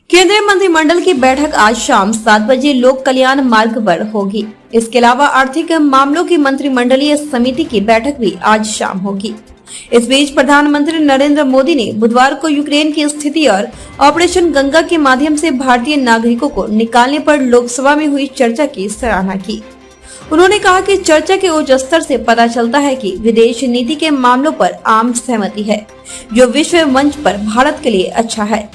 केंद्रीय मंत्रिमंडल की बैठक आज शाम 7 बजे लोक कल्याण मार्ग पर होगी। इसके अलावा आर्थिक मामलों की मंत्रिमंडलीय समिति की बैठक भी आज शाम होगी। इस बीच प्रधानमंत्री नरेंद्र मोदी ने बुधवार को यूक्रेन की स्थिति और ऑपरेशन गंगा के माध्यम से भारतीय नागरिकों को निकालने पर लोकसभा में हुई चर्चा की सराहना की। उन्होंने कहा कि चर्चा के उच्च स्तर से पता चलता है कि विदेश नीति के मामलों पर आम सहमति है, जो विश्व मंच पर भारत के लिए अच्छा है।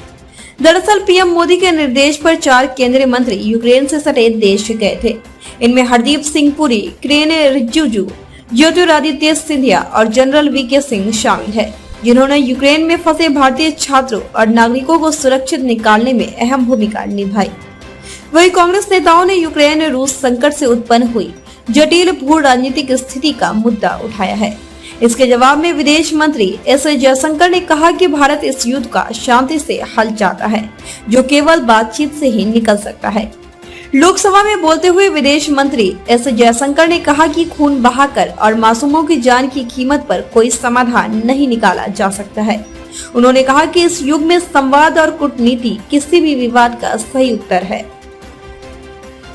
दरअसल पीएम मोदी के निर्देश पर 4 केंद्रीय मंत्री यूक्रेन से सटे देश गए थे। इनमें हरदीप सिंह पुरी, किरेन रिजिजू, ज्योतिरादित्य सिंधिया और जनरल वीके सिंह शामिल है, जिन्होंने यूक्रेन में फंसे भारतीय छात्रों और नागरिकों को सुरक्षित निकालने में अहम भूमिका निभाई। वहीं कांग्रेस नेताओं ने यूक्रेन रूस संकट से उत्पन्न हुई जटिल भू राजनीतिक स्थिति का मुद्दा उठाया है। इसके जवाब में विदेश मंत्री एस जयशंकर ने कहा कि भारत इस युद्ध का शांति से हल चाहता है, जो केवल बातचीत से ही निकल सकता है। लोकसभा में बोलते हुए विदेश मंत्री एस जयशंकर ने कहा कि खून बहाकर और मासूमों की जान की कीमत पर कोई समाधान नहीं निकाला जा सकता है। उन्होंने कहा कि इस युग में संवाद और कूटनीति किसी भी विवाद का सही उत्तर है।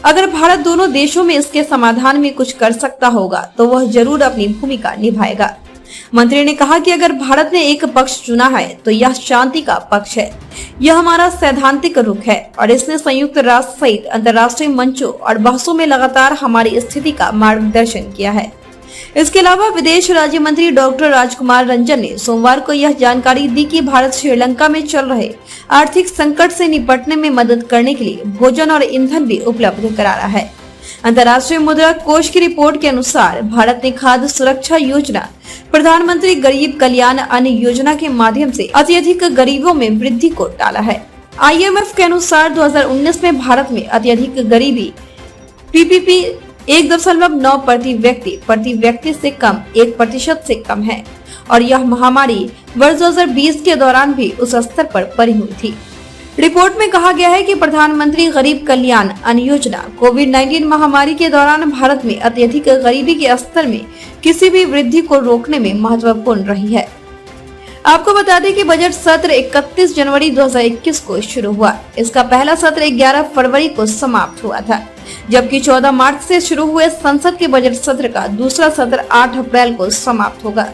अगर भारत दोनों देशों में इसके समाधान में कुछ कर सकता होगा तो वह जरूर अपनी भूमिका निभाएगा। मंत्री ने कहा कि अगर भारत ने एक पक्ष चुना है तो यह शांति का पक्ष है। यह हमारा सैद्धांतिक रुख है और इसने संयुक्त राष्ट्र सहित अंतर्राष्ट्रीय मंचों और बहसों में लगातार हमारी स्थिति का मार्गदर्शन किया है। इसके अलावा विदेश राज्य मंत्री डॉक्टर राजकुमार रंजन ने सोमवार को यह जानकारी दी कि भारत श्रीलंका में चल रहे आर्थिक संकट से निपटने में मदद करने के लिए भोजन और ईंधन भी उपलब्ध करा रहा है। अंतर्राष्ट्रीय मुद्रा कोष की रिपोर्ट के अनुसार भारत ने खाद्य सुरक्षा योजना, प्रधानमंत्री गरीब कल्याण अन्न योजना के माध्यम से अत्यधिक गरीबों में वृद्धि को टाला है। IMF के अनुसार 2019 में भारत में अत्यधिक गरीबी PPP 1.9 प्रति व्यक्ति से कम 1% से कम है और यह महामारी वर्ष 2020 के दौरान भी उस स्तर पर बनी हुई थी। रिपोर्ट में कहा गया है कि प्रधानमंत्री गरीब कल्याण अन्न योजना कोविड-19 महामारी के दौरान भारत में अत्यधिक गरीबी के स्तर में किसी भी वृद्धि को रोकने में महत्वपूर्ण रही है। आपको बता दें कि बजट सत्र 31 जनवरी 2021 को शुरू हुआ। इसका पहला सत्र 11 फरवरी को समाप्त हुआ था, जबकि 14 मार्च से शुरू हुए संसद के बजट सत्र का दूसरा सत्र 8 अप्रैल को समाप्त होगा।